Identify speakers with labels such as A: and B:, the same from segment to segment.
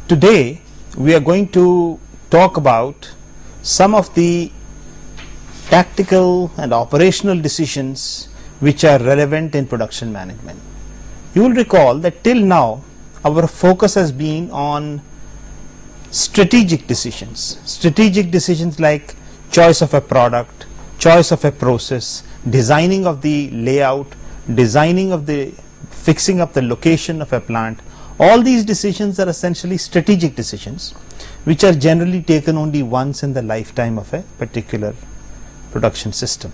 A: Today we are going to talk about some of the tactical and operational decisions which are relevant in production management. You will recall that till now our focus has been on strategic decisions like choice of a product, choice of a process, designing of the layout, fixing up the location of a plant. All these decisions are essentially strategic decisions which are generally taken only once in the lifetime of a particular production system.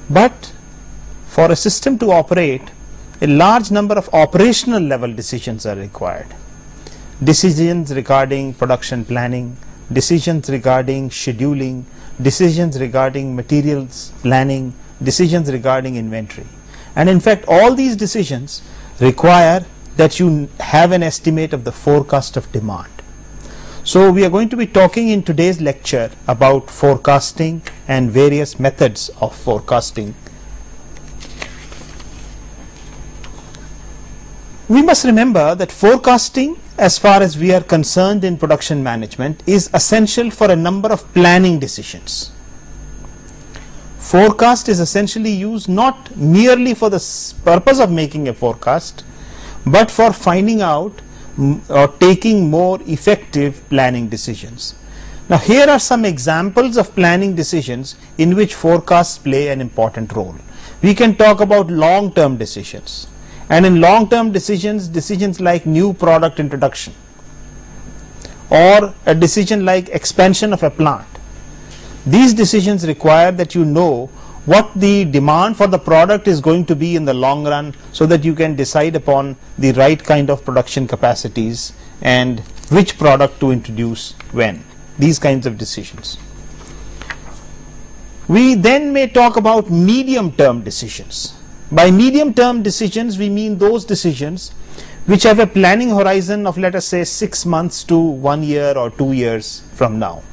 A: But for a system to operate, a large number of operational level decisions are required. Decisions regarding production planning, decisions regarding scheduling, decisions regarding materials planning, decisions regarding inventory. And in fact, all these decisions require that you have an estimate of the forecast of demand. So we are going to be talking in today's lecture about forecasting and various methods of forecasting. We must remember that forecasting, as far as we are concerned in production management, is essential for a number of planning decisions. Forecast is essentially used not merely for the purpose of making a forecast, but for finding out or taking more effective planning decisions. Now here are some examples of planning decisions in which forecasts play an important role. We can talk about long-term decisions, and in long-term decisions like new product introduction or a decision like expansion of a plant. These decisions require that you know what the demand for the product is going to be in the long run, so that you can decide upon the right kind of production capacities and which product to introduce when. These kinds of decisions. We then may talk about medium-term decisions. By medium-term decisions we mean those decisions which have a planning horizon of, let us say, 6 months to 1 year or 2 years from now.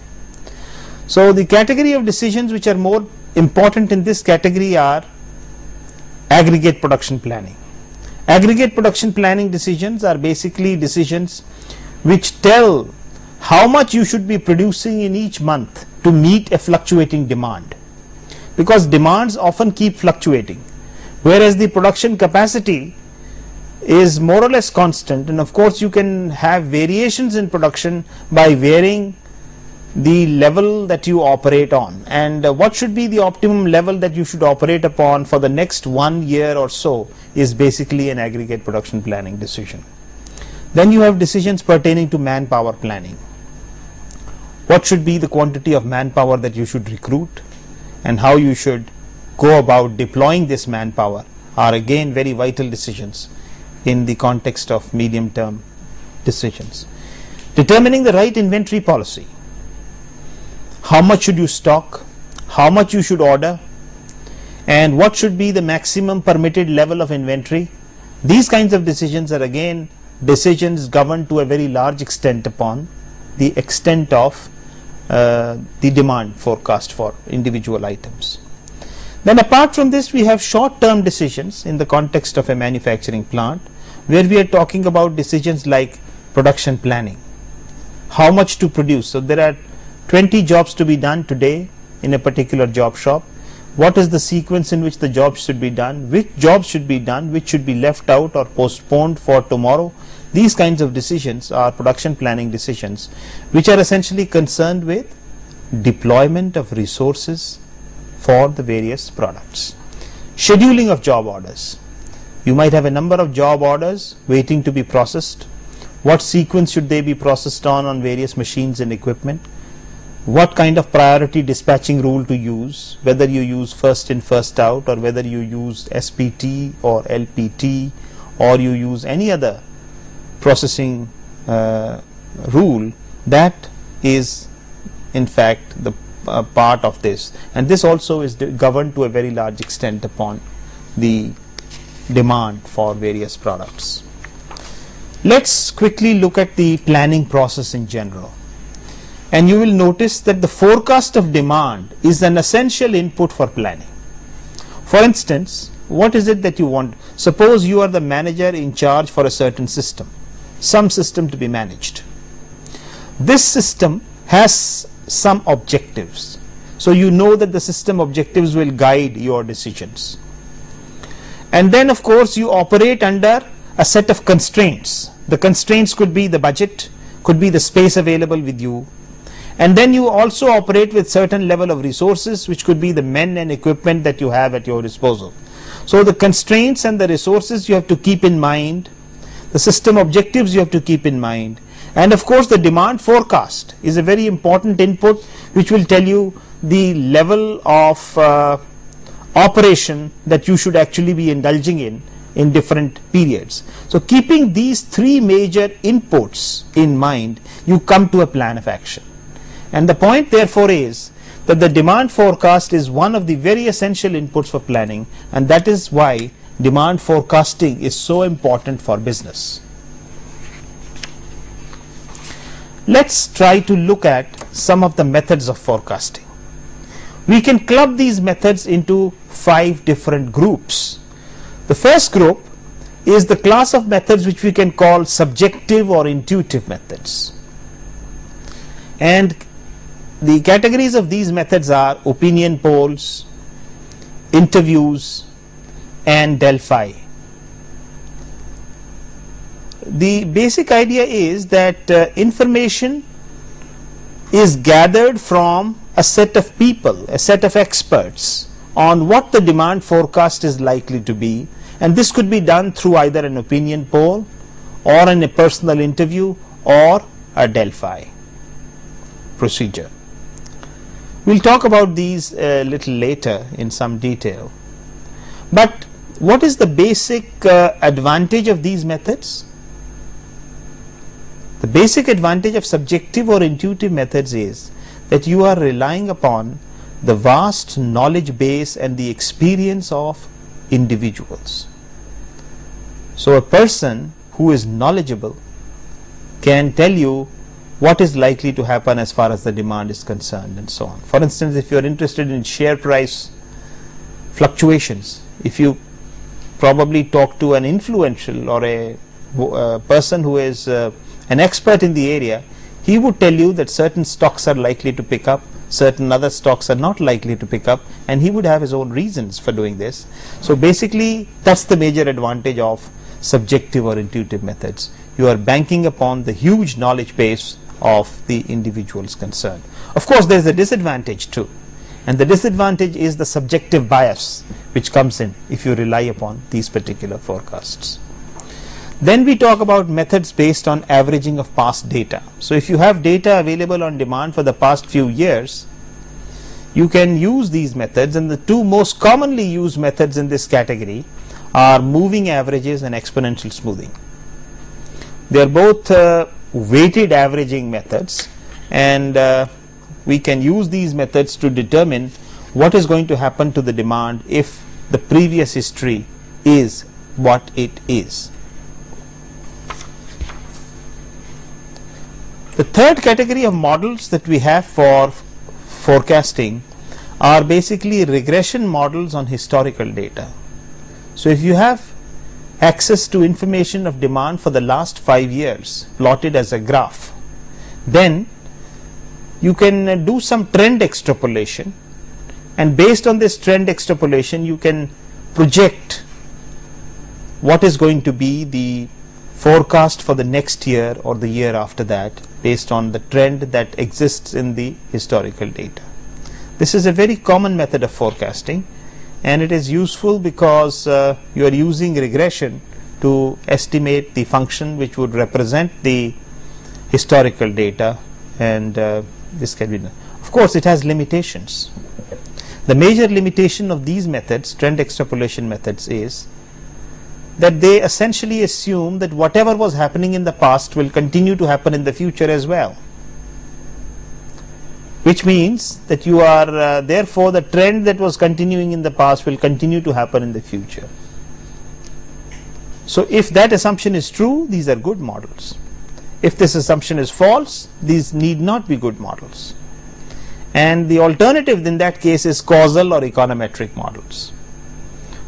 A: So the category of decisions which are more important in this category are aggregate production planning. Aggregate production planning decisions are basically decisions which tell how much you should be producing in each month to meet a fluctuating demand, because demands often keep fluctuating, whereas the production capacity is more or less constant. And of course you can have variations in production by varying the level that you operate on, and what should be the optimum level that you should operate upon for the next 1 year or so is basically an aggregate production planning decision. Then you have decisions pertaining to manpower planning. What should be the quantity of manpower that you should recruit and how you should go about deploying this manpower are again very vital decisions in the context of medium-term decisions. Determining the right inventory policy. How much should you stock, how much you should order, and what should be the maximum permitted level of inventory. These kinds of decisions are again decisions governed to a very large extent upon the extent of the demand forecast for individual items. Then apart from this, we have short-term decisions in the context of a manufacturing plant, where we are talking about decisions like production planning. How much to produce? So there are 20 jobs to be done today in a particular job shop. What is the sequence in which the jobs should be done? Which jobs should be done? Which should be left out or postponed for tomorrow? These kinds of decisions are production planning decisions which are essentially concerned with deployment of resources for the various products. Scheduling of job orders. You might have a number of job orders waiting to be processed. What sequence should they be processed on various machines and equipment? What kind of priority dispatching rule to use, whether you use first in first out, or whether you use SPT or LPT, or you use any other processing rule. That is in fact the part of this, and this also is governed to a very large extent upon the demand for various products. Let's quickly look at the planning process in general. And you will notice that the forecast of demand is an essential input for planning. For instance, what is it that you want? Suppose you are the manager in charge for a certain system, some system to be managed. This system has some objectives. So you know that the system objectives will guide your decisions. And then of course you operate under a set of constraints. The constraints could be the budget, could be the space available with you. And then you also operate with certain level of resources, which could be the men and equipment that you have at your disposal. So the constraints and the resources you have to keep in mind, the system objectives you have to keep in mind, and of course the demand forecast is a very important input which will tell you the level of operation that you should actually be indulging in different periods. So keeping these three major inputs in mind, you come to a plan of action. And the point therefore is that the demand forecast is one of the very essential inputs for planning, and that is why demand forecasting is so important for business. Let's try to look at some of the methods of forecasting. We can club these methods into 5 different groups. The first group is the class of methods which we can call subjective or intuitive methods. And the categories of these methods are opinion polls, interviews, and Delphi. The basic idea is that information is gathered from a set of people, a set of experts on what the demand forecast is likely to be, and this could be done through either an opinion poll or in a personal interview or a Delphi procedure. We'll talk about these a little later in some detail. But what is the basic advantage of these methods? The basic advantage of subjective or intuitive methods is that you are relying upon the vast knowledge base and the experience of individuals. So a person who is knowledgeable can tell you what is likely to happen as far as the demand is concerned and so on. For instance, if you are interested in share price fluctuations, if you probably talk to an influential or a person who is an expert in the area, he would tell you that certain stocks are likely to pick up, certain other stocks are not likely to pick up, and he would have his own reasons for doing this. So basically that's the major advantage of subjective or intuitive methods. You are banking upon the huge knowledge base of the individuals concerned. Of course there is a disadvantage too, and the disadvantage is the subjective bias which comes in if you rely upon these particular forecasts. Then we talk about methods based on averaging of past data. So if you have data available on demand for the past few years, you can use these methods, and the two most commonly used methods in this category are moving averages and exponential smoothing. They are both weighted averaging methods, and we can use these methods to determine what is going to happen to the demand if the previous history is what it is. The third category of models that we have for forecasting are basically regression models on historical data. So if you have access to information of demand for the last 5 years plotted as a graph, then you can do some trend extrapolation, and based on this trend extrapolation you can project what is going to be the forecast for the next year or the year after that based on the trend that exists in the historical data. This is a very common method of forecasting, and it is useful because you are using regression to estimate the function which would represent the historical data, and this can be done. Of course it has limitations. The major limitation of these methods, trend extrapolation methods, is that they essentially assume that whatever was happening in the past will continue to happen in the future as well, which means that you are therefore the trend that was continuing in the past will continue to happen in the future. So if that assumption is true, these are good models. If this assumption is false, these need not be good models. And the alternative in that case is causal or econometric models.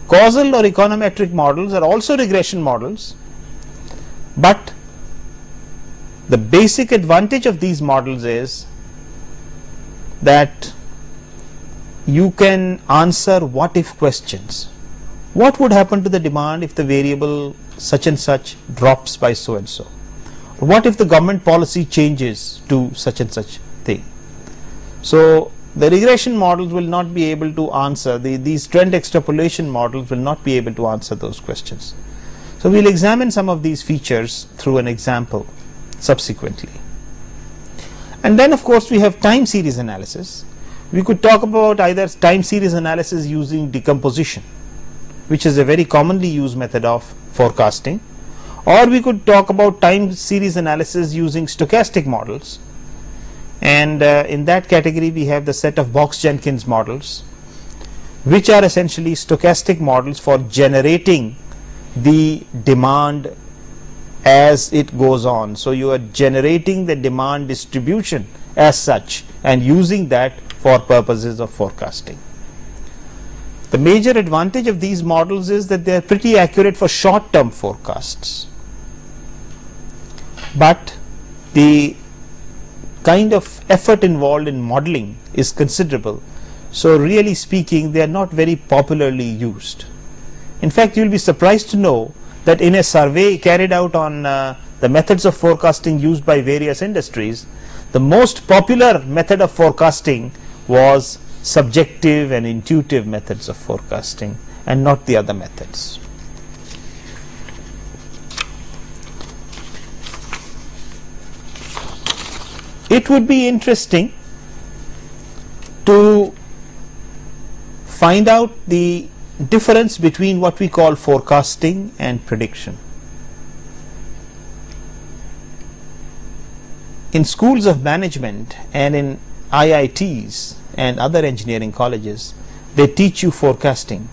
A: Causal or econometric models are also regression models, but The basic advantage of these models is that you can answer what if questions. What would happen to the demand if the variable such and such drops by so and so? What if the government policy changes to such and such thing? So the regression models will not be able to answer, these trend extrapolation models will not be able to answer those questions. So we'll examine some of these features through an example subsequently. And then of course we have time series analysis. We could talk about either time series analysis using decomposition, which is a very commonly used method of forecasting, or we could talk about time series analysis using stochastic models. And in that category we have the set of Box-Jenkins models, which are essentially stochastic models for generating the demand as it goes on. So you are generating the demand distribution as such and using that for purposes of forecasting. The major advantage of these models is that they are pretty accurate for short-term forecasts, but the kind of effort involved in modeling is considerable. So really speaking, they are not very popularly used. In fact, you will be surprised to know that in a survey carried out on the methods of forecasting used by various industries, the most popular method of forecasting was subjective and intuitive methods of forecasting and not the other methods. It would be interesting to find out the difference between what we call forecasting and prediction. In schools of management and in IITs and other engineering colleges, they teach you forecasting.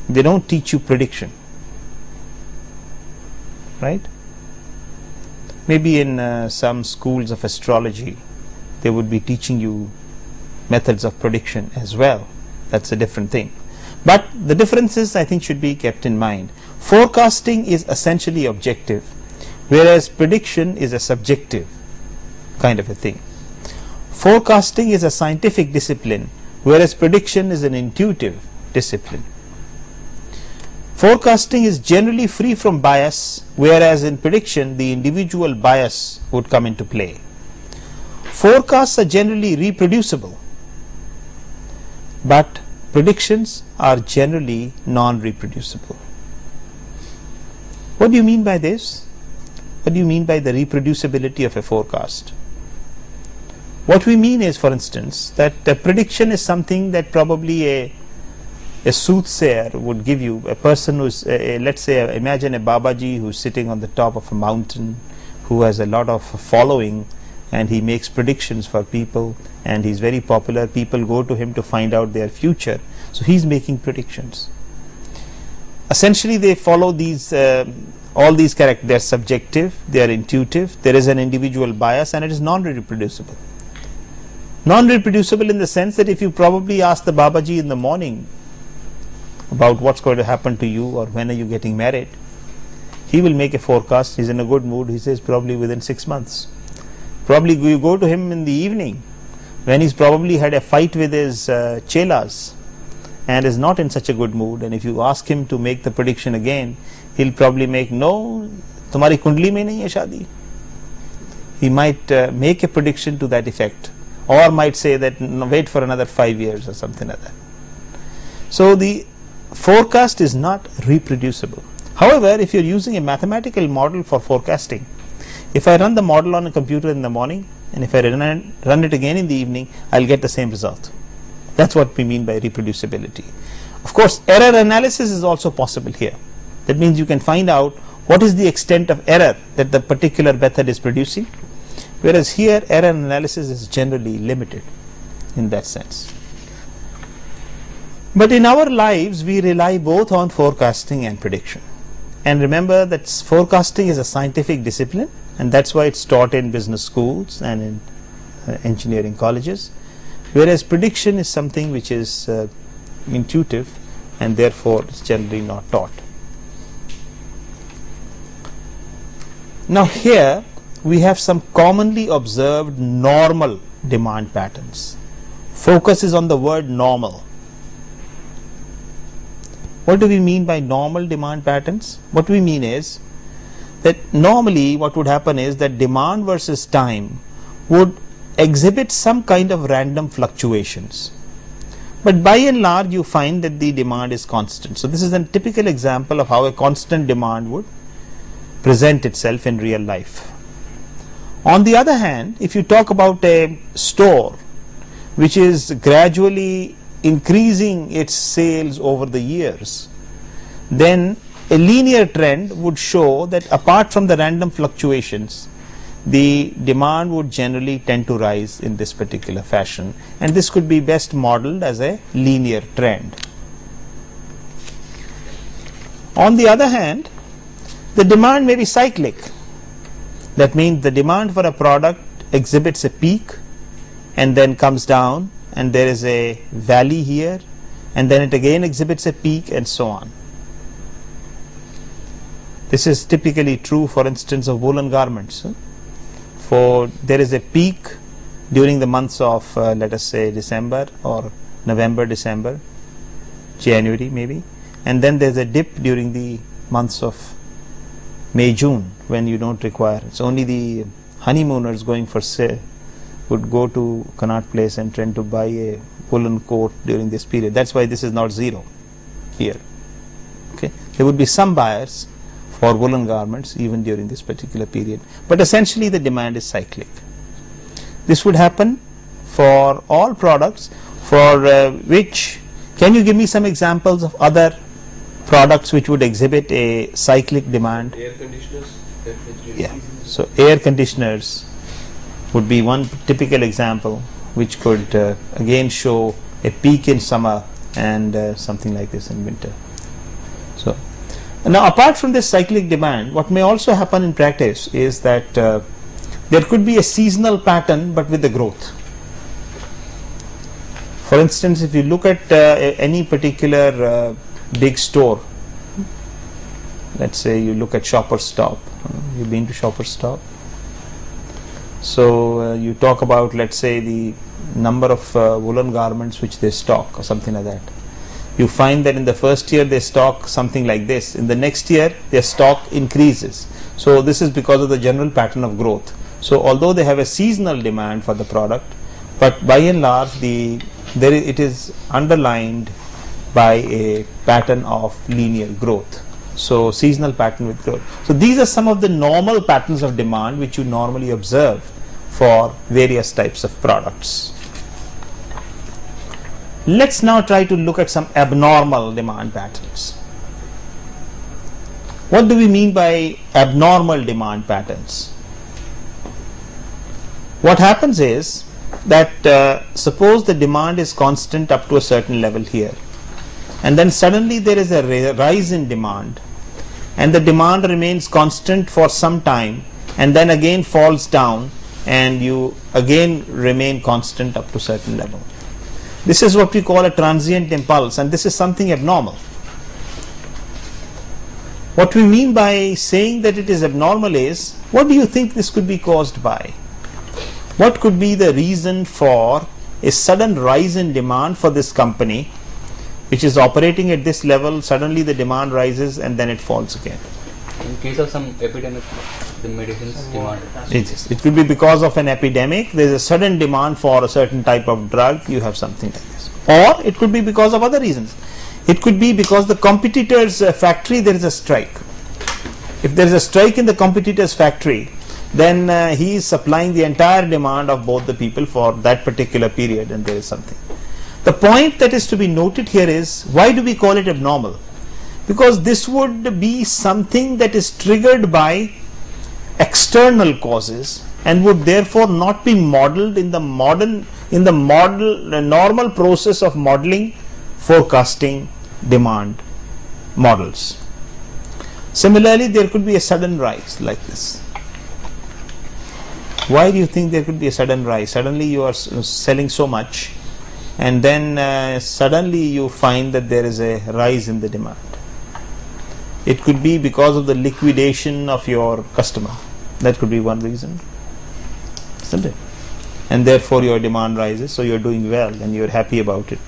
A: They don't teach you prediction, right? Maybe in some schools of astrology, they would be teaching you methods of prediction as well. That's a different thing. But the differences, I think, should be kept in mind. Forecasting is essentially objective, whereas prediction is a subjective kind of a thing. Forecasting is a scientific discipline, whereas prediction is an intuitive discipline. Forecasting is generally free from bias, whereas in prediction the individual bias would come into play. Forecasts are generally reproducible, but predictions are generally non-reproducible. What do you mean by this? What do you mean by the reproducibility of a forecast? What we mean is, for instance, that a prediction is something that probably a soothsayer would give you, a person who's, let's say, imagine a Babaji who's sitting on the top of a mountain, who has a lot of following, and he makes predictions for people, and he's very popular. People go to him to find out their future. So he's making predictions. Essentially, they follow these, all these characters. They're subjective, they're intuitive, there is an individual bias, and it is non-reproducible. Non-reproducible in the sense that if you probably ask the Babaji in the morning about what's going to happen to you or when are you getting married, he will make a forecast. He's in a good mood. He says probably within 6 months. Probably you go to him in the evening when he's probably had a fight with his chelas and is not in such a good mood, and if you ask him to make the prediction again, he'll probably make, no, tumhari kundli mein nahi hai shadi. He might make a prediction to that effect, or might say that no, wait for another 5 years or something like that. So the forecast is not reproducible. However, if you're using a mathematical model for forecasting, if I run the model on a computer in the morning and if I run it again in the evening, I'll get the same result. That's what we mean by reproducibility. Of course, error analysis is also possible here. That means you can find out what is the extent of error that the particular method is producing, whereas here error analysis is generally limited in that sense. But in our lives, we rely both on forecasting and prediction. And remember that forecasting is a scientific discipline, and that's why it's taught in business schools and in engineering colleges, whereas prediction is something which is intuitive and therefore it's generally not taught. Now here we have some commonly observed normal demand patterns. Focus is on the word normal. What do we mean by normal demand patterns? What we mean is that normally what would happen is that demand versus time would exhibit some kind of random fluctuations. But by and large you find that the demand is constant. So this is a typical example of how a constant demand would present itself in real life. On the other hand, if you talk about a store which is gradually increasing its sales over the years, then a linear trend would show that apart from the random fluctuations, the demand would generally tend to rise in this particular fashion, and this could be best modeled as a linear trend. On the other hand, the demand may be cyclic. That means the demand for a product exhibits a peak and then comes down, and there is a valley here, and then it again exhibits a peak, and so on. This is typically true, for instance, of woolen garments. For there is a peak during the months of let us say December or November, December, January maybe, and then there is a dip during the months of May, June, when you don't require. It's only the honeymooners going for sale would go to Connaught Place and tend to buy a woolen coat during this period. That's why this is not zero here. Okay, there would be some buyers for woolen garments even during this particular period, but essentially the demand is cyclic. This would happen for all products for which, can you give me some examples of other products which would exhibit a cyclic demand?
B: Air conditioners.
A: Yeah, so air conditioners would be one typical example which could again show a peak in summer and something like this in winter. So now, apart from this cyclic demand, what may also happen in practice is that there could be a seasonal pattern but with the growth. For instance, if you look at any particular big store, let's say you look at Shoppers Stop. You've been to Shoppers Stop? So you talk about, let's say, the number of woolen garments which they stock or something like that. You find that in the first year they stock something like this. In the next year their stock increases. So this is because of the general pattern of growth. So although they have a seasonal demand for the product, but by and large it is underlined by a pattern of linear growth. So seasonal pattern with growth. So these are some of the normal patterns of demand which you normally observe for various types of products. Let's now try to look at some abnormal demand patterns. What do we mean by abnormal demand patterns? What happens is that suppose the demand is constant up to a certain level here, and then suddenly there is a rise in demand, and the demand remains constant for some time and then again falls down, and you again remain constant up to a certain level. This is what we call a transient impulse, and this is something abnormal. What we mean by saying that it is abnormal is, what do you think this could be caused by? What could be the reason for a sudden rise in demand for this company which is operating at this level? Suddenly the demand rises and then it falls again.
B: In case of some epidemic, the medicines demand.
A: It could be because of an epidemic. There is a sudden demand for a certain type of drug. You have something like this. Or it could be because of other reasons. It could be because the competitor's factory, there is a strike. If there is a strike in the competitor's factory, then he is supplying the entire demand of both the people for that particular period, and there is something. The point that is to be noted here is, why do we call it abnormal? Because this would be something that is triggered by external causes and would therefore not be modeled in the normal process of modeling, forecasting demand models. Similarly, there could be a sudden rise like this. Why do you think there could be a sudden rise? Suddenly you are selling so much, and then suddenly you find that there is a rise in the demand. It could be because of the liquidation of your customer. That could be one reason, isn't it? And therefore your demand rises, so you're doing well and you're happy about it.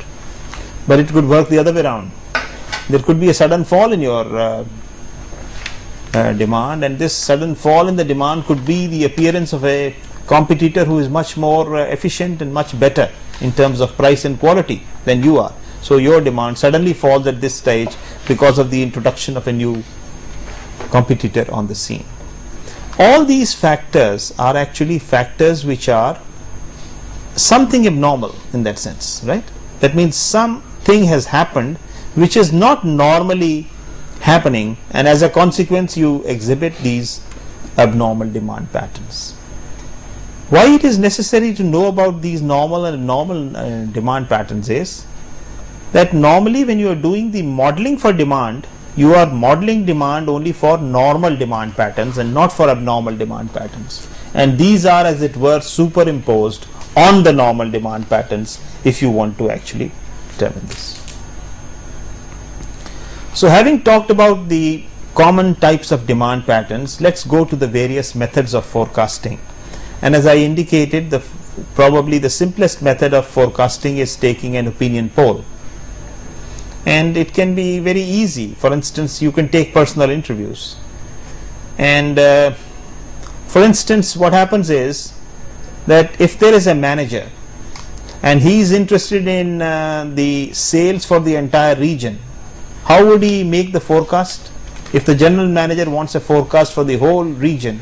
A: But it could work the other way around. There could be a sudden fall in your demand, and this sudden fall in the demand could be the appearance of a competitor who is much more efficient and much better in terms of price and quality than you are. So your demand suddenly falls at this stage because of the introduction of a new competitor on the scene. All these factors are actually factors which are something abnormal in that sense, right? That means something has happened which is not normally happening, and as a consequence you exhibit these abnormal demand patterns. Why it is necessary to know about these normal and abnormal demand patterns is that normally when you are doing the modeling for demand, you are modeling demand only for normal demand patterns and not for abnormal demand patterns, and these are, as it were, superimposed on the normal demand patterns if you want to actually determine this. So having talked about the common types of demand patterns, let's go to the various methods of forecasting. And as I indicated, probably the simplest method of forecasting is taking an opinion poll. And it can be very easy. For instance, you can take personal interviews. And for instance, what happens is that if there is a manager and he is interested in the sales for the entire region, how would he make the forecast? If the general manager wants a forecast for the whole region,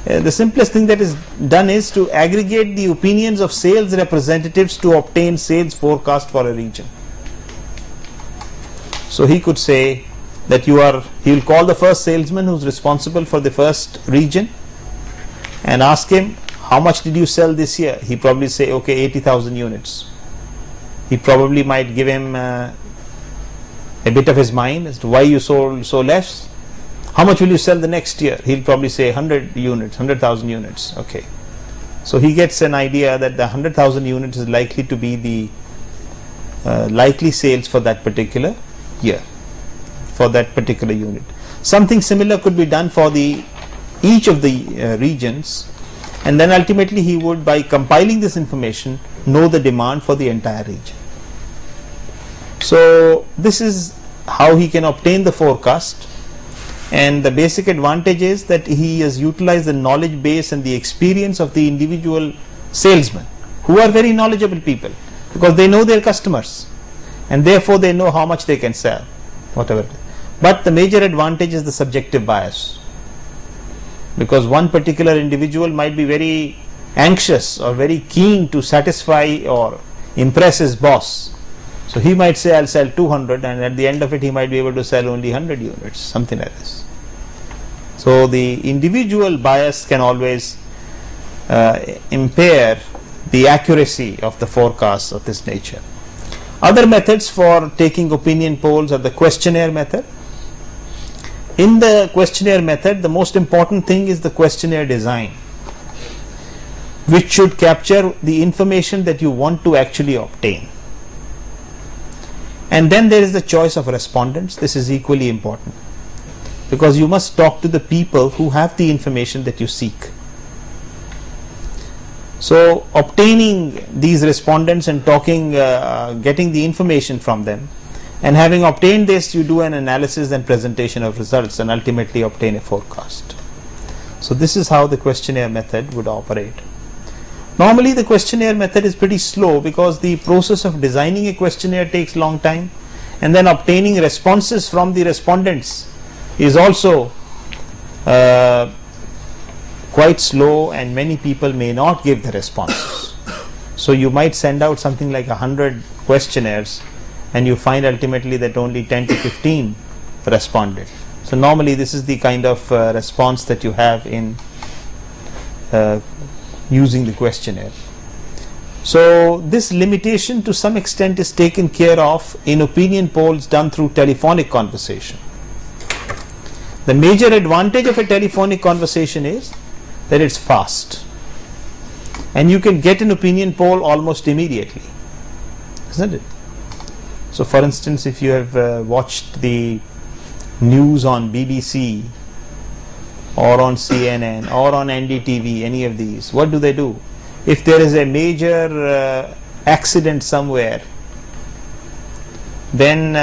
A: the simplest thing that is done is to aggregate the opinions of sales representatives to obtain sales forecast for a region. So he could say that he will call the first salesman who is responsible for the first region and ask him, how much did you sell this year? He probably say, okay, 80,000 units. He probably might give him a bit of his mind as to why you sold so less. How much will you sell the next year? He'll probably say 100,000 units. Okay. So he gets an idea that the 100,000 units is likely to be the likely sales for that particular year, for that particular unit. Something similar could be done for each of the regions, and then ultimately he would, by compiling this information, know the demand for the entire region. So this is how he can obtain the forecast, and the basic advantage is that he has utilized the knowledge base and the experience of the individual salesmen, who are very knowledgeable people because they know their customers and therefore they know how much they can sell, whatever it is. But the major advantage is the subjective bias, because one particular individual might be very anxious or very keen to satisfy or impress his boss. So he might say, I'll sell 200, and at the end of it he might be able to sell only 100 units, something like this. So the individual bias can always impair the accuracy of the forecasts of this nature. Other methods for taking opinion polls are the questionnaire method. In the questionnaire method, the most important thing is the questionnaire design, which should capture the information that you want to actually obtain. And then there is the choice of respondents. This is equally important, because you must talk to the people who have the information that you seek. So obtaining these respondents and getting the information from them, and having obtained this, you do an analysis and presentation of results and ultimately obtain a forecast. So this is how the questionnaire method would operate. Normally the questionnaire method is pretty slow because the process of designing a questionnaire takes long time, and then obtaining responses from the respondents is also quite slow, and many people may not give the responses. So you might send out something like 100 questionnaires and you find ultimately that only 10 to 15 responded. So normally this is the kind of response that you have in using the questionnaire. So this limitation to some extent is taken care of in opinion polls done through telephonic conversation. The major advantage of a telephonic conversation is that it's fast, and you can get an opinion poll almost immediately, isn't it? So for instance, if you have watched the news on BBC or on CNN or on NDTV, any of these, what do? If there is a major accident somewhere, then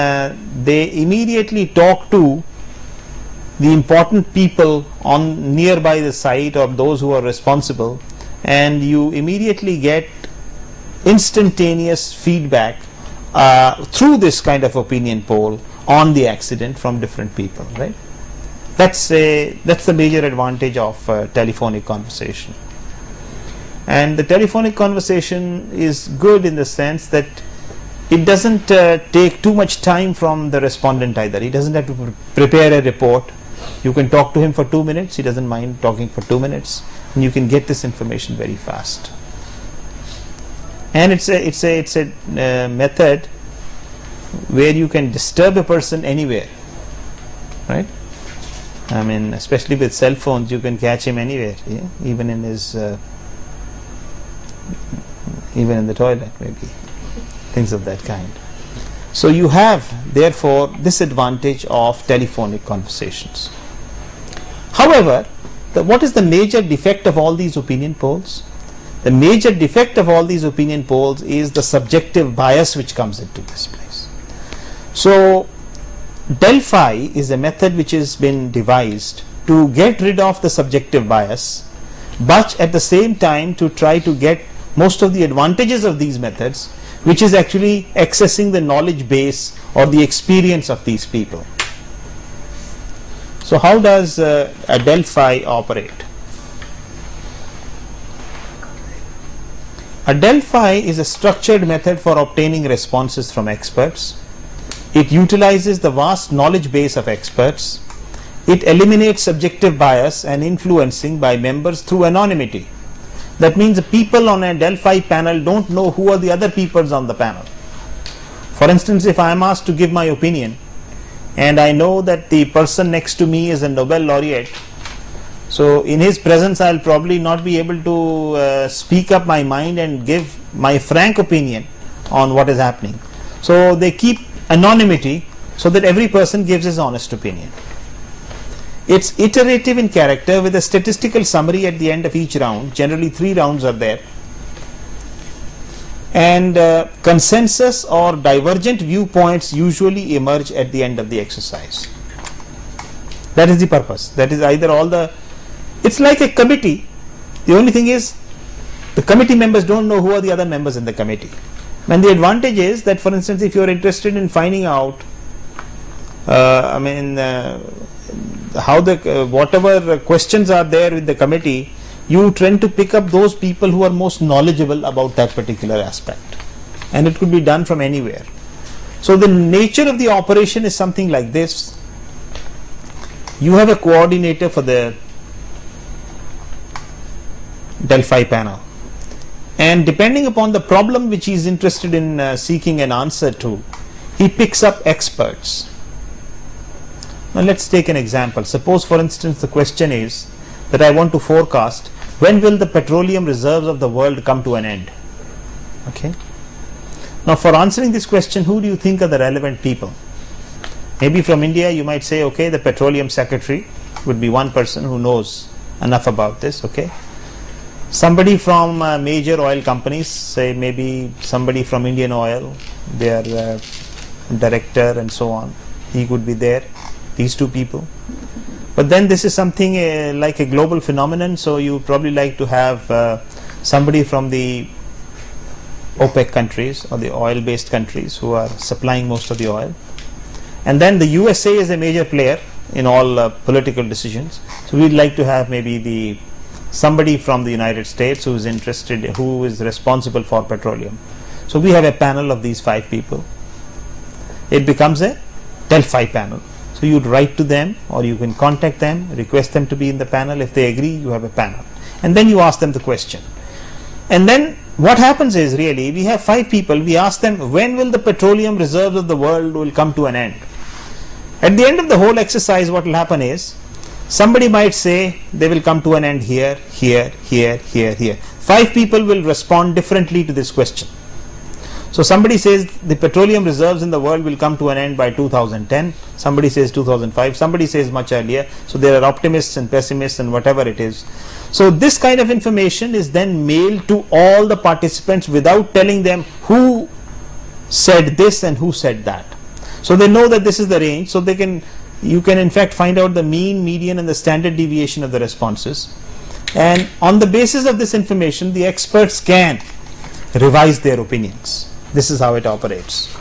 A: they immediately talk to the important people on nearby the site or those who are responsible, and you immediately get instantaneous feedback through this kind of opinion poll on the accident from different people, right? That's the major advantage of telephonic conversation. And the telephonic conversation is good in the sense that it doesn't take too much time from the respondent either. He doesn't have to prepare a report. You can talk to him for 2 minutes. He doesn't mind talking for 2 minutes, and you can get this information very fast. And it's a method where you can disturb a person anywhere, right? I mean, especially with cell phones, you can catch him anywhere, yeah? Even in his even in the toilet, maybe, things of that kind. So you have therefore this advantage of telephonic conversations. However, what is the major defect of all these opinion polls? The major defect of all these opinion polls is the subjective bias which comes into this place. So Delphi is a method which has been devised to get rid of the subjective bias, but at the same time to try to get most of the advantages of these methods, which is actually accessing the knowledge base or the experience of these people. So how does a Delphi operate? A Delphi is a structured method for obtaining responses from experts. It utilizes the vast knowledge base of experts. It eliminates subjective bias and influencing by members through anonymity. That means the people on a Delphi panel don't know who are the other people on the panel. For instance, if I am asked to give my opinion and I know that the person next to me is a Nobel laureate, so in his presence I will probably not be able to speak up my mind and give my frank opinion on what is happening. So they keep anonymity so that every person gives his honest opinion. It's iterative in character with a statistical summary at the end of each round. Generally 3 rounds are there. And consensus or divergent viewpoints usually emerge at the end of the exercise. That is the purpose. That is either it's like a committee. The only thing is the committee members don't know who are the other members in the committee. And the advantage is that, for instance, if you are interested in finding out how whatever questions are there with the committee, you tend to pick up those people who are most knowledgeable about that particular aspect, and it could be done from anywhere. So the nature of the operation is something like this. You have a coordinator for the Delphi panel, and depending upon the problem which he is interested in seeking an answer to, he picks up experts. Now let's take an example. Suppose, for instance, the question is that I want to forecast when will the petroleum reserves of the world come to an end. Okay. Now for answering this question, who do you think are the relevant people? Maybe from India you might say, okay, the petroleum secretary would be one person who knows enough about this. Okay. Somebody from major oil companies, say maybe somebody from Indian Oil, their director and so on, he could be there. These 2 people. But then this is something like a global phenomenon, so you probably like to have somebody from the OPEC countries or the oil based countries who are supplying most of the oil. And then the USA is a major player in all political decisions, so we'd like to have maybe somebody from the United States who is interested, who is responsible for petroleum. So we have a panel of these 5 people. It becomes a Delphi panel. So you'd write to them, or you can contact them, request them to be in the panel. If they agree, you have a panel, and then you ask them the question. And then what happens is, really, we have 5 people. We ask them, when will the petroleum reserves of the world will come to an end? At the end of the whole exercise, what will happen is, somebody might say they will come to an end here, here, here, here, here. 5 people will respond differently to this question. So somebody says the petroleum reserves in the world will come to an end by 2010, somebody says 2005, somebody says much earlier. So there are optimists and pessimists and whatever it is. So this kind of information is then mailed to all the participants without telling them who said this and who said that. So they know that this is the range, so you can in fact find out the mean, median and the standard deviation of the responses. And on the basis of this information, the experts can revise their opinions. This is how it operates.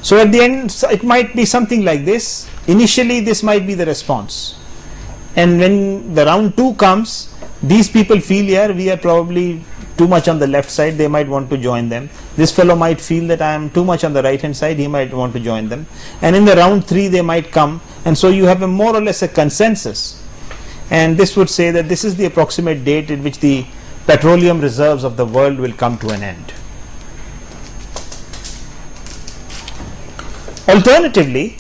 A: So at the end, it might be something like this. Initially, this might be the response. And when the round 2 comes, these people feel, yeah, we are probably too much on the left side, they might want to join them. This fellow might feel that I am too much on the right hand side, he might want to join them. And in the round 3, they might come. And so you have a more or less a consensus. And this would say that this is the approximate date in which the petroleum reserves of the world will come to an end. Alternatively,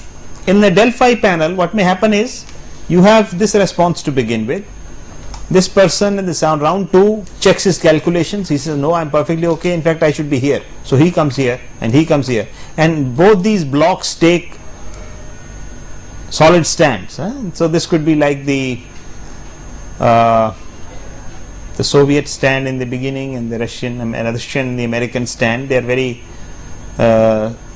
A: in the Delphi panel, what may happen is you have this response to begin with. This person in this round 2 checks his calculations. He says, no, I'm perfectly okay. In fact, I should be here. So he comes here and he comes here. And both these blocks take solid stands. So this could be like the Soviet stand in the beginning and the Russian and the American stand. They are very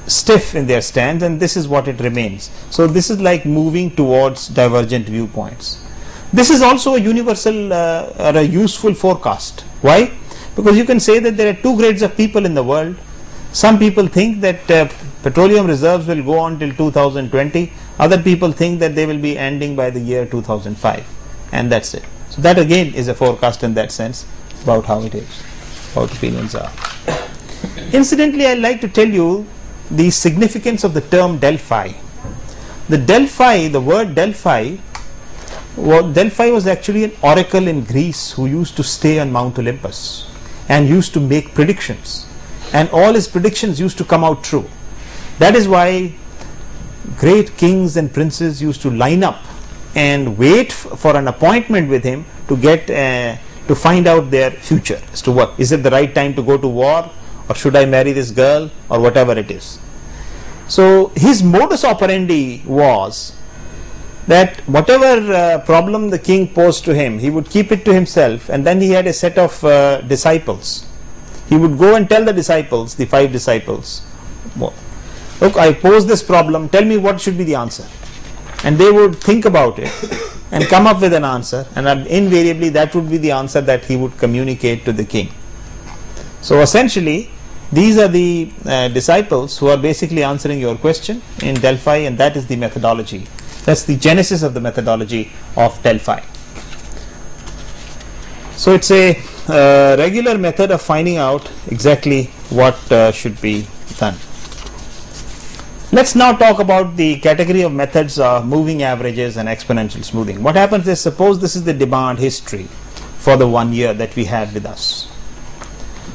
A: stiff in their stands, and this is what it remains. So this is like moving towards divergent viewpoints. This is also a universal or a useful forecast. Why? Because you can say that there are 2 grades of people in the world. Some people think that petroleum reserves will go on till 2020. Other people think that they will be ending by the year 2005, and that's it. So that again is a forecast in that sense about how it is, how opinions are. Incidentally, I'd like to tell you the significance of the term Delphi. The word Delphi was actually an oracle in Greece who used to stay on Mount Olympus and used to make predictions, and all his predictions used to come out true. That is why great kings and princes used to line up and wait for an appointment with him to get to find out their future as to what is it the right time to go to war, or should I marry this girl, or whatever it is. So his modus operandi was that whatever problem the king posed to him, he would keep it to himself, and then he had a set of disciples. He would go and tell the disciples, the 5 disciples, look, I posed this problem, tell me what should be the answer. And they would think about it and come up with an answer, and invariably that would be the answer that he would communicate to the king. So essentially, these are the disciples who are basically answering your question in Delphi, and that is the methodology. That's the genesis of the methodology of Delphi. So it's a regular method of finding out exactly what should be done. Let's now talk about the category of methods of moving averages and exponential smoothing. What happens is, suppose this is the demand history for the 1 year that we have with us.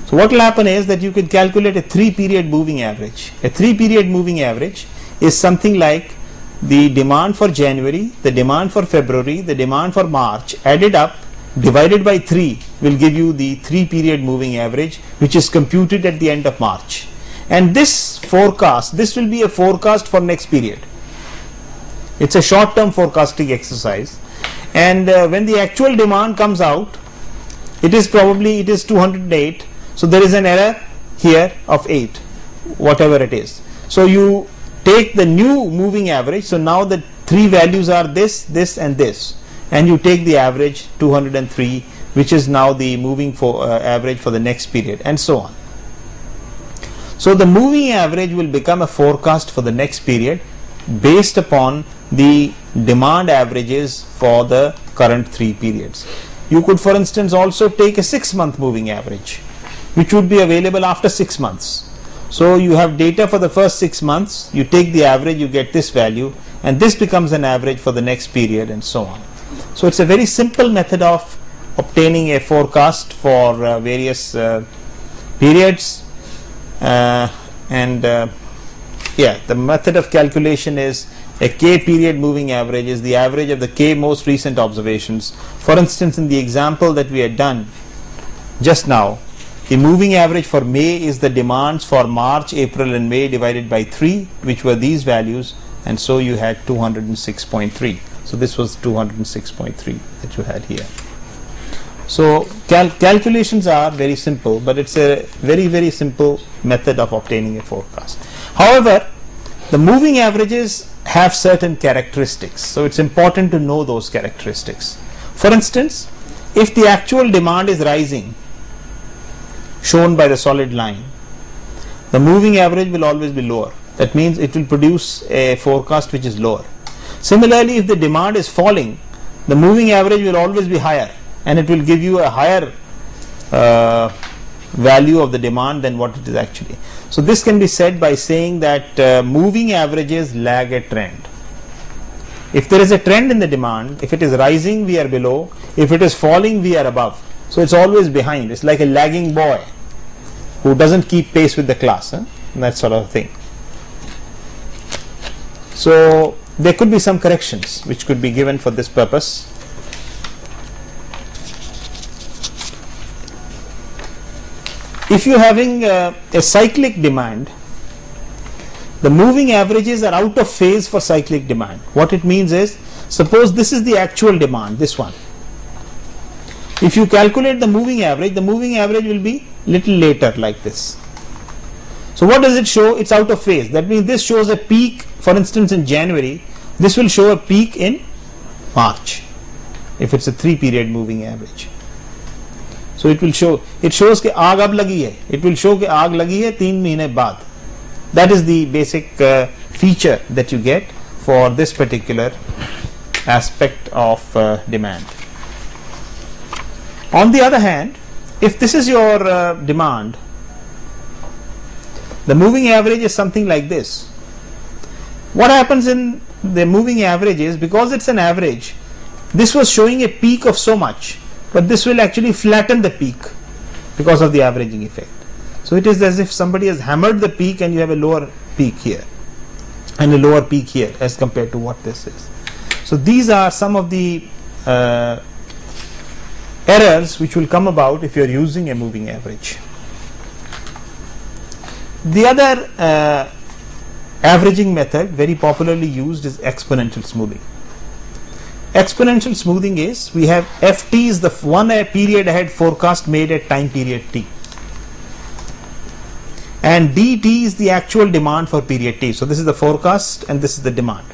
A: So what will happen is that you could calculate a 3-period moving average. A 3-period moving average is something like the demand for January, the demand for February, the demand for March added up, divided by 3 will give you the 3-period moving average, which is computed at the end of March. And this forecast, this will be a forecast for next period. It's a short-term forecasting exercise, and when the actual demand comes out, it is 208. So there is an error here of 8, whatever it is. So you take the new moving average. So now the 3 values are this, this and this, and you take the average 203, which is now the moving average for the next period, and so on. So the moving average will become a forecast for the next period based upon the demand averages for the current 3 periods. You could, for instance, also take a 6-month moving average, which would be available after 6 months. So you have data for the first 6 months, you take the average, you get this value, and this becomes an average for the next period, and so on. So it's a very simple method of obtaining a forecast for various periods, the method of calculation is a k period moving average is the average of the k most recent observations. For instance, in the example that we had done just now, The moving average for May is the demands for March, April and May divided by 3, which were these values, and so you had 206.3. So this was 206.3 that you had here. So calculations are very simple, but it's a very simple method of obtaining a forecast. However, the moving averages have certain characteristics, so it's important to know those characteristics. For instance, if the actual demand is rising, shown by the solid line, the moving average will always be lower. That means it will produce a forecast which is lower. Similarly, if the demand is falling, the moving average will always be higher, and it will give you a higher value of the demand than what it is actually. So this can be said by saying that moving averages lag a trend. If there is a trend in the demand, if it is rising, we are below. If it is falling, we are above. So it's always behind. It's like a lagging boy who doesn't keep pace with the class, that sort of thing. So there could be some corrections which could be given for this purpose. If you are having a cyclic demand, the moving averages are out of phase for cyclic demand. What it means is, suppose this is the actual demand, this one. If you calculate the moving average will be little later like this. So what does it show? It's out of phase. That means this shows a peak, for instance in January, this will show a peak in March, if it's a 3-period moving average. So it will show, it shows कि आग अब लगी है, it will show कि आग लगी है 3 महीने बाद. That is the basic feature that you get for this particular aspect of demand. On the other hand, if this is your demand, the moving average is something like this. What happens in the moving average is, because it's an average, this was showing a peak of so much, but this will actually flatten the peak because of the averaging effect. So it is as if somebody has hammered the peak and you have a lower peak here and a lower peak here as compared to what this is. So these are some of the errors which will come about if you are using a moving average. The other averaging method very popularly used is exponential smoothing. Exponential smoothing is, we have FT is the one period ahead forecast made at time period T, and DT is the actual demand for period T. So this is the forecast and this is the demand.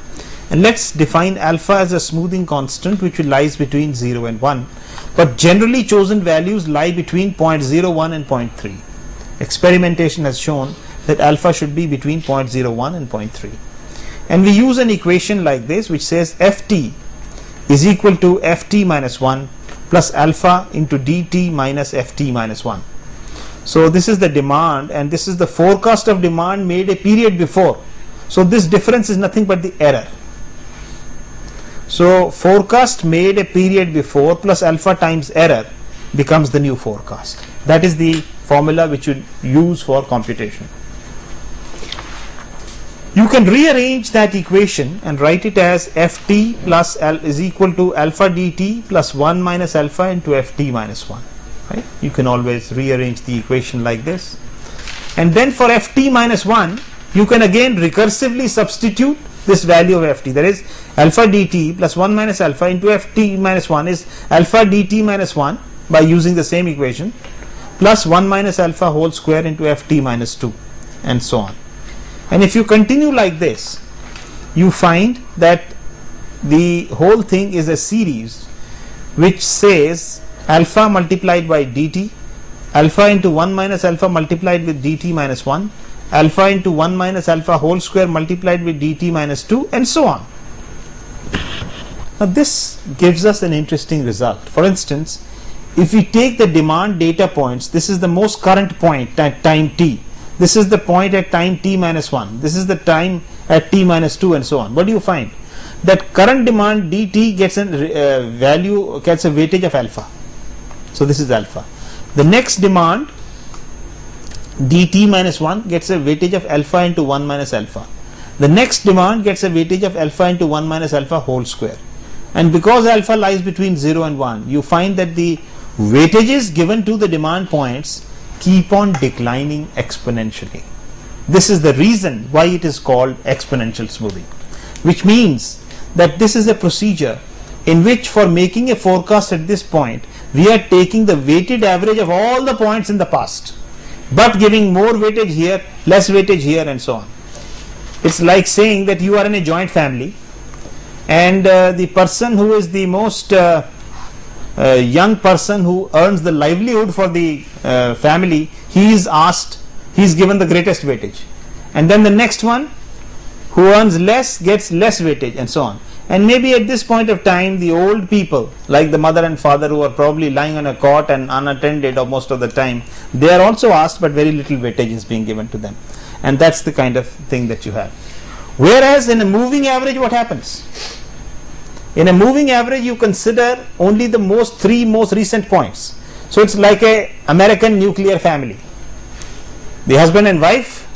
A: And let's define alpha as a smoothing constant which lies between 0 and 1, but generally chosen values lie between 0.01 and 0.3. Experimentation has shown that alpha should be between 0.01 and 0.3. And we use an equation like this which says Ft is equal to Ft minus 1 plus alpha into dt minus Ft minus 1. So this is the demand and this is the forecast of demand made a period before. So this difference is nothing but the error. So forecast made a period before plus alpha times error becomes the new forecast. That is the formula which you use for computation. You can rearrange that equation and write it as Ft plus L is equal to alpha dt plus 1 minus alpha into Ft minus 1. Right? You can always rearrange the equation like this. And then for Ft minus 1, you can again recursively substitute this value of Ft. That is, alpha dt plus 1 minus alpha into Ft minus 1 is alpha dt minus 1 by using the same equation, plus 1 minus alpha whole square into Ft minus 2, and so on. And if you continue like this, you find that the whole thing is a series which says alpha multiplied by dt, alpha into 1 minus alpha multiplied with dt minus 1, alpha into 1 minus alpha whole square multiplied with dt minus 2, and so on. Now this gives us an interesting result. For instance, if we take the demand data points, this is the most current point at time t, this is the point at time t minus 1, this is the time at t minus 2, and so on. What do you find? That current demand dt gets a value, gets a weightage of alpha. So this is alpha. The next demand dt minus 1 gets a weightage of alpha into 1 minus alpha. The next demand gets a weightage of alpha into 1 minus alpha whole square. And because alpha lies between 0 and 1, you find that the weightages given to the demand points keep on declining exponentially. This is the reason why it is called exponential smoothing, which means that this is a procedure in which, for making a forecast at this point, we are taking the weighted average of all the points in the past, but giving more weightage here, less weightage here, and so on. It's like saying that you are in a joint family, and the person who is the most young person who earns the livelihood for the family, he is given the greatest weightage, and then the next one who earns less gets less weightage, and so on. And maybe at this point of time, the old people, like the mother and father, who are probably lying on a cot and unattended or most of the time, they are also asked, but very little weightage is being given to them. And that's the kind of thing that you have. Whereas in a moving average, what happens? In a moving average, you consider only the three most recent points. So it's like a American nuclear family. The husband and wife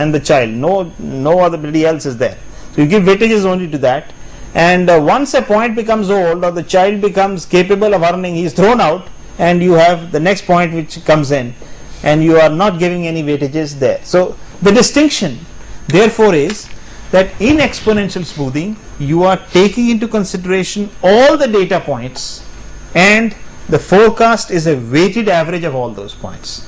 A: and the child. No otherbody else is there. So you give weightages only to that. And once a point becomes old, or the child becomes capable of earning, he is thrown out, and you have the next point which comes in, and you are not giving any weightages there. So the distinction therefore is that in exponential smoothing, you are taking into consideration all the data points, and the forecast is a weighted average of all those points.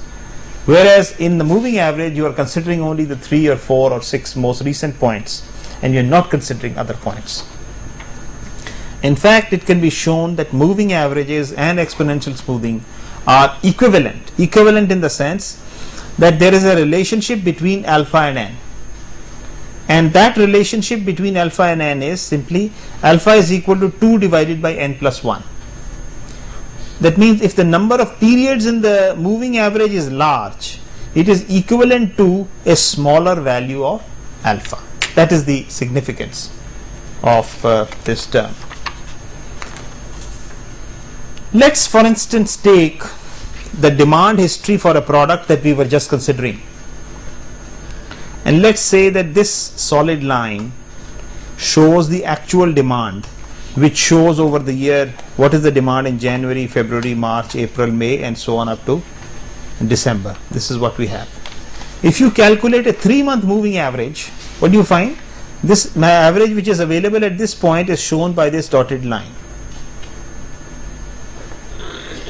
A: Whereas in the moving average, you are considering only the 3 or 4 or 6 most recent points, and you are not considering other points. In fact, it can be shown that moving averages and exponential smoothing are equivalent in the sense that there is a relationship between alpha and n, and that relationship between alpha and n is simply alpha is equal to 2 divided by n plus 1. That means if the number of periods in the moving average is large, it is equivalent to a smaller value of alpha. That is the significance of this term. Let's, for instance, take the demand history for a product that we were just considering, and let's say that this solid line shows the actual demand, which shows over the year what is the demand in January, February, March, April, May, and so on up to December. This is what we have. If you calculate a 3-month moving average, what do you find? This average which is available at this point is shown by this dotted line.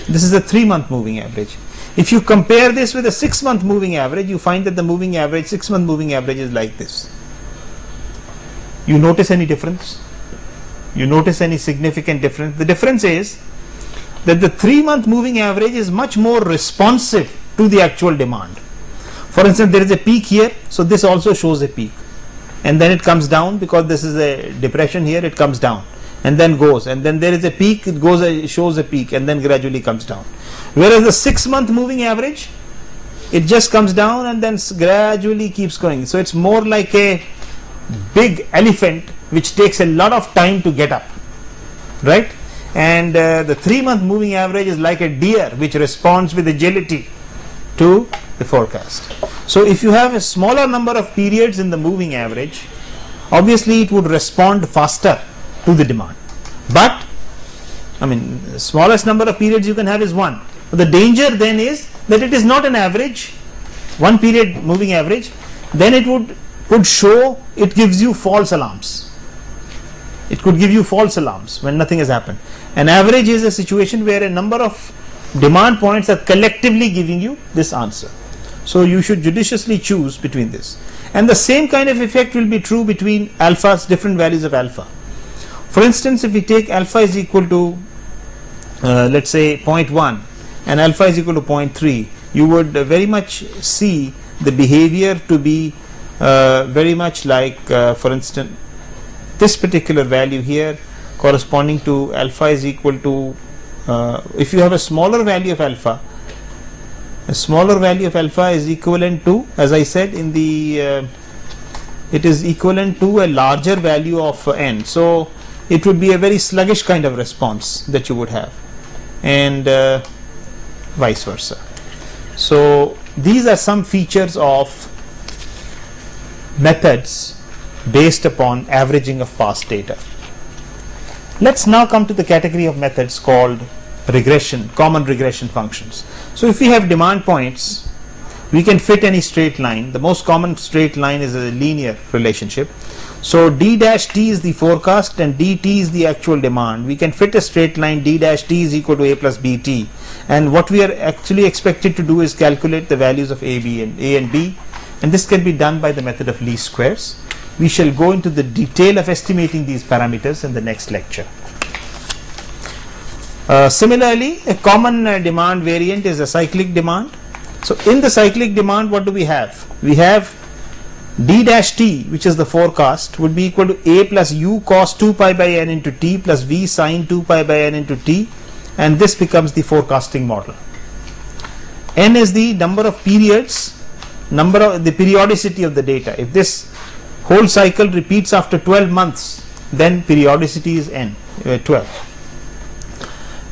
A: This is a 3-month moving average. If you compare this with a 6-month moving average, you find that the moving average, 6-month moving average, is like this. You notice any difference? You notice any significant difference? The difference is that the 3-month moving average is much more responsive to the actual demand. For instance, there is a peak here, so this also shows a peak, and then it comes down because this is a depression here, it comes down and then goes, and then there is a peak, it goes, it shows a peak and then gradually comes down. Whereas the 6-month moving average, it just comes down and then gradually keeps going. So it's more like a big elephant which takes a lot of time to get up, right? And the 3-month moving average is like a deer which responds with agility to the forecast. So if you have a smaller number of periods in the moving average, obviously it would respond faster to the demand. But I mean, the smallest number of periods you can have is 1. But the danger then is that it is not an average, 1 period moving average. Then it could show, it gives you false alarms. It could give you false alarms when nothing has happened. An average is a situation where a number of demand points are collectively giving you this answer. So you should judiciously choose between this. And the same kind of effect will be true between alphas, different values of alpha. For instance, if we take alpha is equal to let's say 0.1 and alpha is equal to 0.3, you would very much see the behavior to be very much like, for instance, this particular value here corresponding to alpha is equal to, if you have a smaller value of alpha, a smaller value of alpha is equivalent to, as I said in the, it is equivalent to a larger value of n. So it would be a very sluggish kind of response that you would have, and vice versa. So these are some features of methods based upon averaging of past data. Let's now come to the category of methods called regression, common regression functions. So if we have demand points we can fit any straight line. The most common straight line is a linear relationship. So d dash t is the forecast and dt is the actual demand. We can fit a straight line, d dash t is equal to a plus bt, and what we are actually expected to do is calculate the values of a and b, and this can be done by the method of least squares. We shall go into the detail of estimating these parameters in the next lecture. Similarly, a common demand variant is a cyclic demand. So in the cyclic demand, what do we have? We have d dash t, which is the forecast, would be equal to a plus u cos 2 pi by n into t plus v sin 2 pi by n into t, and this becomes the forecasting model. N is the number of periods, number of the periodicity of the data. If this whole cycle repeats after 12 months, then periodicity is n, 12.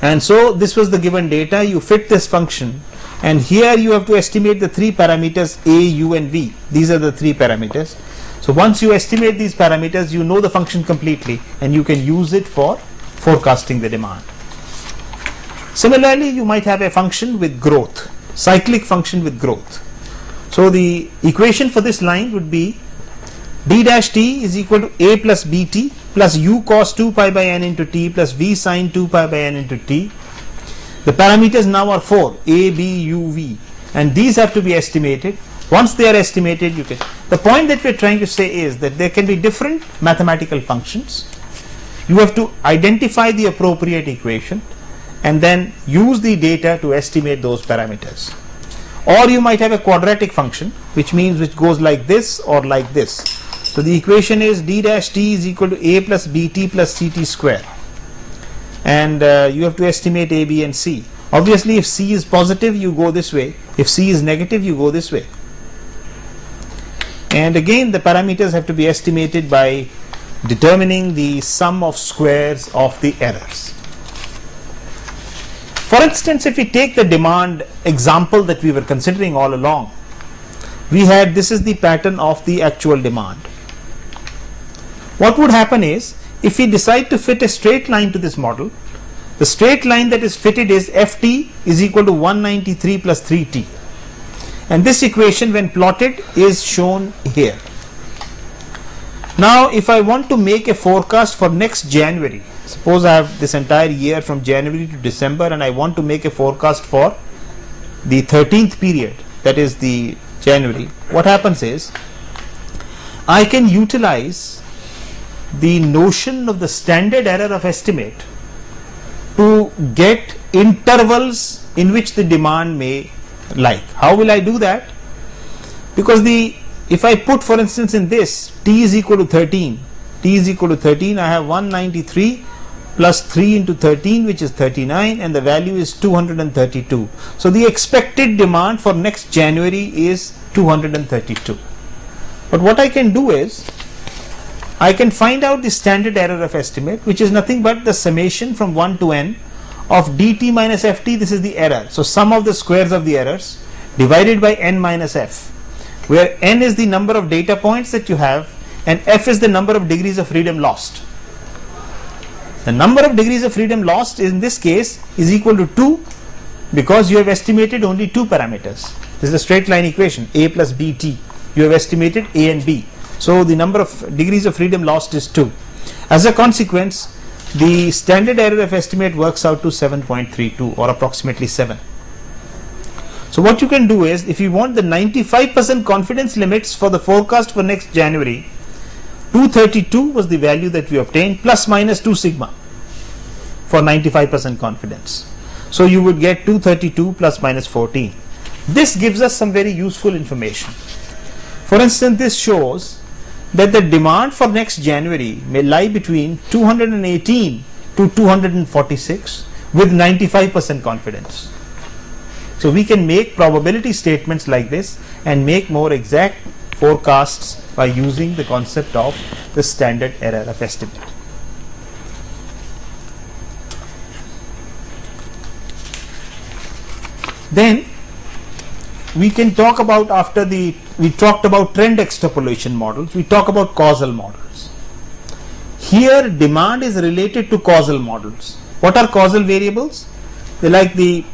A: And so this was the given data. You fit this function, and here you have to estimate the three parameters a, u and v. These are the three parameters. So once you estimate these parameters, you know the function completely and you can use it for forecasting the demand. Similarly, you might have a function with growth, cyclic function with growth. So the equation for this line would be d dash t is equal to a plus bt plus u cos 2 pi by n into t plus v sin 2 pi by n into t. The parameters now are 4, a, b, u, v, and these have to be estimated. Once they are estimated, you can. The point that we are trying to say is that there can be different mathematical functions. You have to identify the appropriate equation and then use the data to estimate those parameters. Or you might have a quadratic function, which goes like this or like this. So the equation is d dash t is equal to a plus bt plus ct square, and you have to estimate a, b and c. Obviously, if c is positive, you go this way. If c is negative, you go this way. And again, the parameters have to be estimated by determining the sum of squares of the errors. For instance, if we take the demand example that we were considering all along, we had, this is the pattern of the actual demand. What would happen is, if we decide to fit a straight line to this model, the straight line that is fitted is ft is equal to 193 plus 3t, and this equation when plotted is shown here. Now if I want to make a forecast for next January, suppose I have this entire year from January to December and I want to make a forecast for the 13th period, that is the January, what happens is I can utilize the notion of the standard error of estimate to get intervals in which the demand may lie. How will I do that? Because if I put, for instance, in this t is equal to 13, I have 193 plus 3 into 13, which is 39, and the value is 232. So the expected demand for next January is 232. But what I can do is, I can find out the standard error of estimate, which is nothing but the summation from 1 to n of dt minus ft. This is the error. So sum of the squares of the errors divided by n minus f, where n is the number of data points that you have and f is the number of degrees of freedom lost. The number of degrees of freedom lost in this case is equal to 2 because you have estimated only two parameters. This is a straight line equation, a plus bt. You have estimated a and b. So the number of degrees of freedom lost is 2. As a consequence, the standard error of estimate works out to 7.32 or approximately 7. So what you can do is, if you want the 95% confidence limits for the forecast for next January, 232 was the value that we obtained, plus minus 2 sigma for 95% confidence. So you would get 232 plus minus 14. This gives us some very useful information. For instance, this shows that the demand for next January may lie between 218 to 246 with 95% confidence. So we can make probability statements like this and make more exact forecasts by using the concept of the standard error of estimate. Then we can talk about, after we talked about trend extrapolation models, we talk about causal models. Here demand is related to causal models. What are causal variables? They like the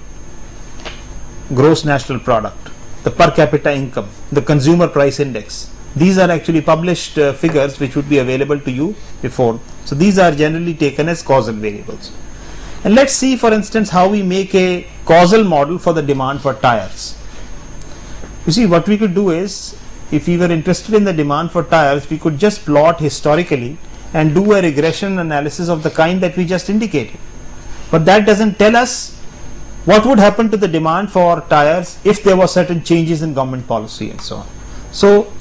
A: gross national product, the per capita income, the consumer price index. These are actually published figures which would be available to you before. So these are generally taken as causal variables. And let's see, for instance, how we make a causal model for the demand for tires. You see, what we could do is, if we were interested in the demand for tires, we could just plot historically and do a regression analysis of the kind that we just indicated. But that doesn't tell us what would happen to the demand for tires if there were certain changes in government policy and so on. So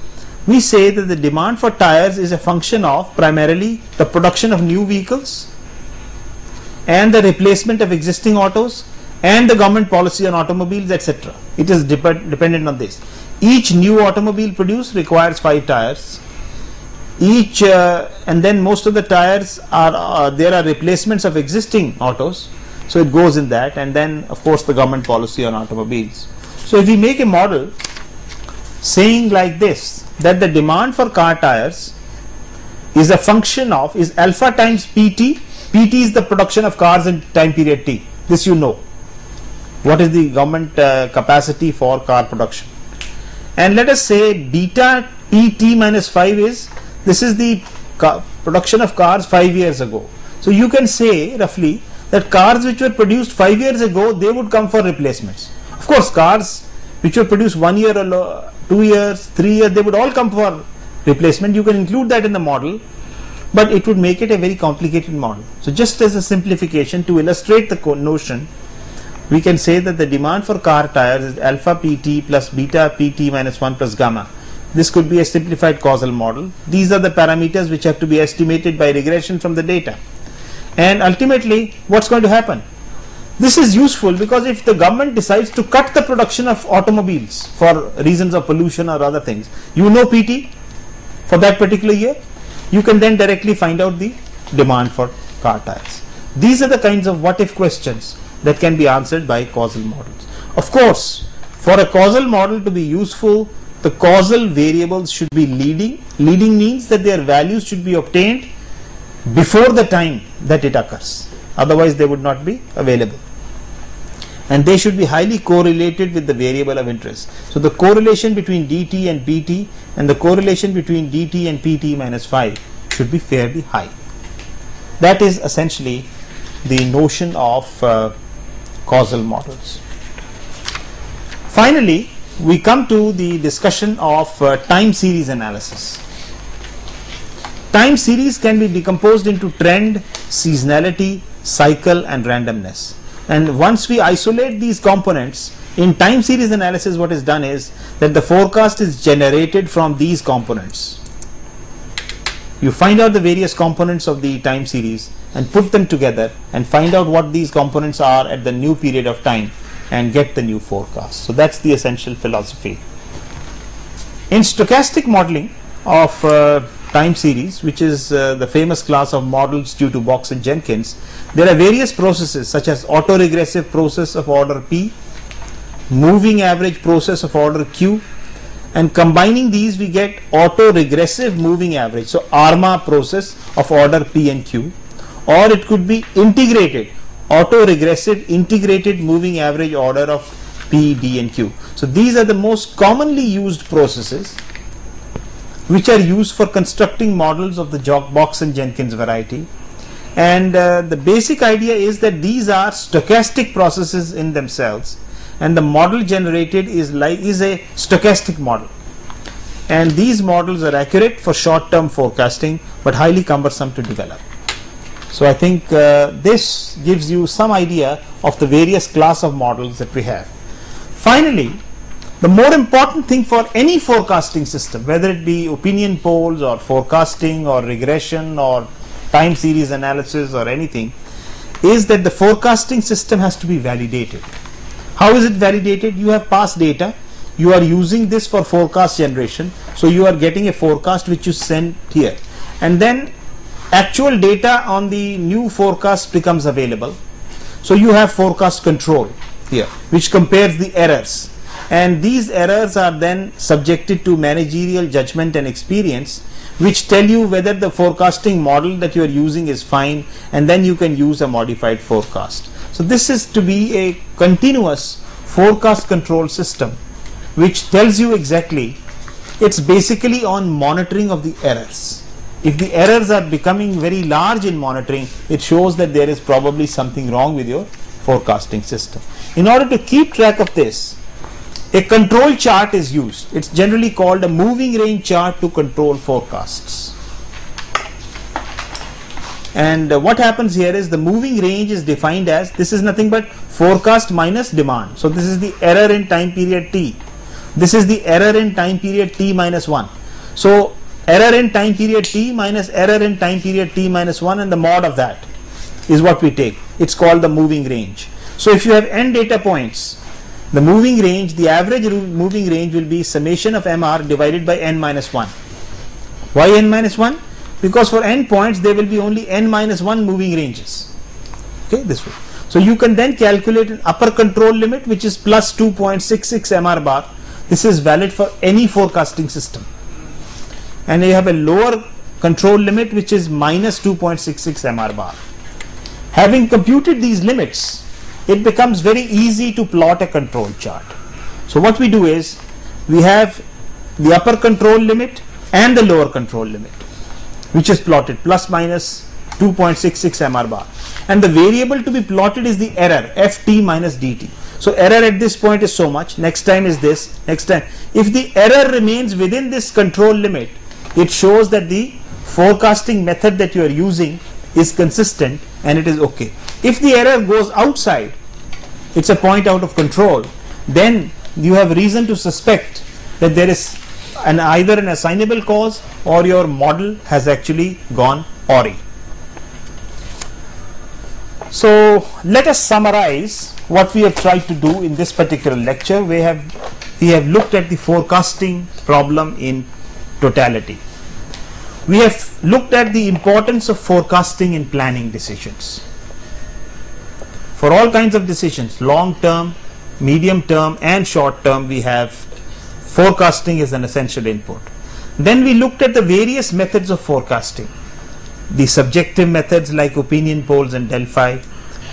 A: we say that the demand for tires is a function of primarily the production of new vehicles and the replacement of existing autos and the government policy on automobiles, etc. It is dependent on this. Each new automobile produced requires 5 tires. And then most of the tires are there are replacements of existing autos, so it goes in that, and then of course the government policy on automobiles. So if we make a model saying like this, that the demand for car tires is a function of is alpha times PT. PT is the production of cars in time period T. This you know. What is the government capacity for car production? And let us say beta PT minus 5 is, this is the production of cars 5 years ago. So you can say roughly that cars which were produced 5 years ago, they would come for replacements. Of course, cars which were produced 1 year or 2 years, 3 years, they would all come for replacement. You can include that in the model, but it would make it a very complicated model. So just as a simplification to illustrate the notion, we can say that the demand for car tires is alpha PT plus beta PT minus 1 plus gamma. This could be a simplified causal model. These are the parameters which have to be estimated by regression from the data. And ultimately, what's going to happen? This is useful because if the government decides to cut the production of automobiles for reasons of pollution or other things, you know PT for that particular year, you can then directly find out the demand for car tires. These are the kinds of what if questions that can be answered by causal models. Of course, for a causal model to be useful, the causal variables should be leading. Leading means that their values should be obtained before the time that it occurs. Otherwise, they would not be available. And they should be highly correlated with the variable of interest. So the correlation between dt and pt and the correlation between dt and pt minus 5 should be fairly high. That is essentially the notion of causal models. Finally, we come to the discussion of time series analysis. Time series can be decomposed into trend, seasonality, cycle and randomness. And once we isolate these components, in time series analysis what is done is that the forecast is generated from these components. You find out the various components of the time series and put them together and find out what these components are at the new period of time and get the new forecast. So that's the essential philosophy. In stochastic modeling of time series, which is the famous class of models due to Box and Jenkins, there are various processes such as autoregressive process of order P, moving average process of order Q, and combining these we get autoregressive moving average, so ARMA process of order P and Q, or it could be integrated, autoregressive integrated moving average order of P, D and Q. So these are the most commonly used processes which are used for constructing models of the Box and Jenkins variety. And the basic idea is that these are stochastic processes in themselves, and the model generated is a stochastic model. And these models are accurate for short-term forecasting but highly cumbersome to develop. So I think this gives you some idea of the various class of models that we have. Finally, the more important thing for any forecasting system, whether it be opinion polls or forecasting or regression or time series analysis or anything, is that the forecasting system has to be validated. How is it validated? You have past data, you are using this for forecast generation, so you are getting a forecast which you send here, and then actual data on the new forecast becomes available. So you have forecast control here, which compares the errors, and these errors are then subjected to managerial judgment and experience, which tell you whether the forecasting model that you are using is fine, and then you can use a modified forecast. So this is to be a continuous forecast control system which tells you exactly, it's basically on monitoring of the errors. If the errors are becoming very large in monitoring, it shows that there is probably something wrong with your forecasting system. In order to keep track of this, a control chart is used. It's generally called a moving range chart to control forecasts. And what happens here is the moving range is defined as, this is nothing but forecast minus demand. So this is the error in time period t. This is the error in time period t minus 1. So error in time period t minus error in time period t minus 1, and the mod of that is what we take. It's called the moving range. So if you have n data points, the moving range, the average moving range will be summation of mr divided by n minus 1. Why n minus 1? Because for n points there will be only n minus 1 moving ranges. Okay, this way. So you can then calculate an upper control limit, which is plus 2.66 mr bar. This is valid for any forecasting system. And you have a lower control limit, which is minus 2.66 mr bar. Having computed these limits, it becomes very easy to plot a control chart. So what we do is, we have the upper control limit and the lower control limit, which is plotted plus minus 2.66 mr bar, and the variable to be plotted is the error ft minus dt. So error at this point is so much, next time is this, next time. If the error remains within this control limit, it shows that the forecasting method that you are using is consistent and it is okay. If the error goes outside, it's a point out of control, then you have reason to suspect that there is either an assignable cause or your model has actually gone awry. So let us summarize what we have tried to do in this particular lecture. We have looked at the forecasting problem in totality. We have looked at the importance of forecasting in planning decisions. For all kinds of decisions, long term, medium term and short term, we have forecasting is an essential input. Then we looked at the various methods of forecasting. The subjective methods like opinion polls and Delphi,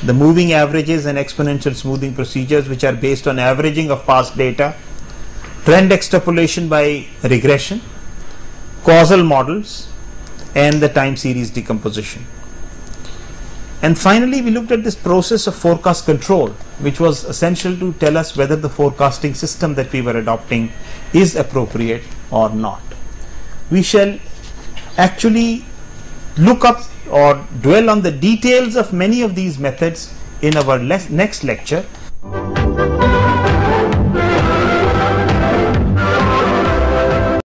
A: the moving averages and exponential smoothing procedures, which are based on averaging of past data, trend extrapolation by regression, causal models, and the time series decomposition. And finally, we looked at this process of forecast control, which was essential to tell us whether the forecasting system that we were adopting is appropriate or not. We shall actually look up or dwell on the details of many of these methods in our next lecture,